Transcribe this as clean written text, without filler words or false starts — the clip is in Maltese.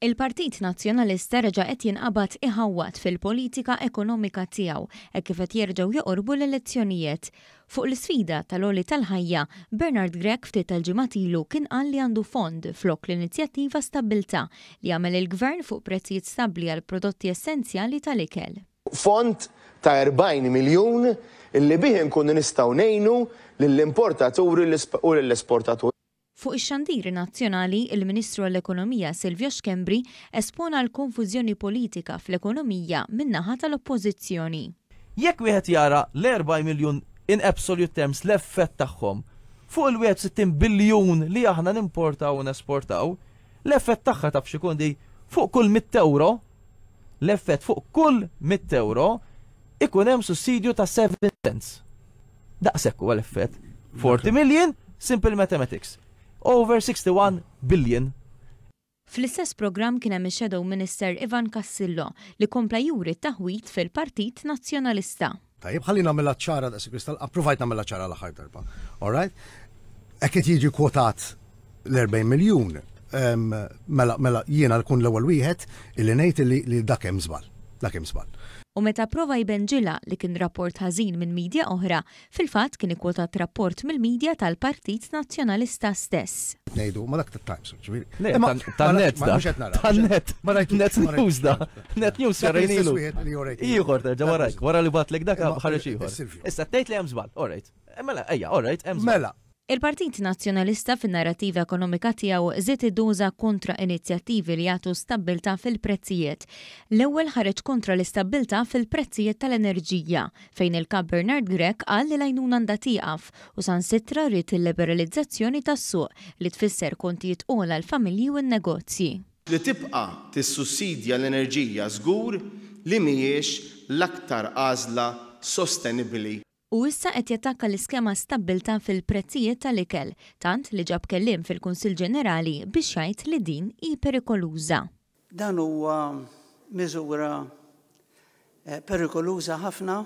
Il-Partit Nazzjonalista reġa' qed jinqabad iħawwat fil-politika ekonomika tiegħu hekk kif qed jerġgħu joqorbu l-elezzjonijiet. Fuq l-isfida tal-għoli tal-ħajja, Bernard Grech ftit tal-ġimgħat ilu kien qal li għandu fond flok l-inizjattiva Stabbiltà li jagħmel il-Gvern fuq prezzijiet stabbli għal prodotti essenzjali tal-ikel. Fond ta' 40 miljun illi bih nkunu nistgħu ngħinu lill-importaturi u lill-esportaturi. Fuq ix-xandiri nazzjonali, il-Ministru għall-Ekonomija Silvio Schembri espona l-konfużjoni politika fl-ekonomija min-naħa tal-Oppożizzjoni. Jekk wieħed jara l-4 miljun in absolute terms l-effett tagħhom fuq il-61 biljun li aħna nimportaw u nesportaw, l-effett tagħha taf x'ikundi fuq kull 100 euro, l-effett fuq kull 100 euro ikun hemm sussidju ta' 7 cents. Daqshekk huwa l-effett. 40 million, simple mathematics. Over 61 billion. Fl-istess programm kien hemm ix-Shadow Minister Ivan Cassillo li kompla juri t-taħwit fil-Partit Nazzjonalista. Tajjeb, ħalli nagħmilha ċara daqs Kristal, approvajt nagħmilha ċara l-aħħar darba. All right? Hekk qed jiġi kwotat l-40 miljun. Mela jiena nkun l-ewwel wieħed illi ngħid li dak hemm żball. Dak hemm żball. U meta prova jbenġila li kien rapport ħażin minn midja oħra, fil-fatt kien ikkwotat rapport mill-midja tal-Partit Nazzjonalista stess. Ngħidu ma dak tat-Times, ġifieri. Tan-net da. Tan-net. Net news da. Net news jarajnilu. Ieħor terġa' warajk, wara li batlek dak ħareġ ieħor. Issa tgħid li hemm żball, all right. Mela, ejja, all right, hemm żball. Mela. Il-Partit Nazzjonalista fin-narrativa ekonomika tiegħu żied idduża kontra inizjattivi li jagħtu stabbiltà fil-prezzijiet. L-ewwel ħareġ kontra l-istabbiltà fil-prezzijiet tal-enerġija, fejn il-Kap Bernard Grech qal li l-għajnuna għandha tieqaf u sansitra rrid il-liberalizzazzjoni tas-suq li tfisser kontijiet ogħla l-familji u n-negozji. Li tibqa' tissussidja l-enerġija żgur li mhijiex l-aktar għażla sostenibbli. U issa qed jattakka l-iskema stabbiltà fil-prezzijiet tal-ikel, tant li ġab kelliem fil-Kunsill Ġenerali biex jgħid li din hi perikoluża. Dan huwa miżura perikoluża ħafna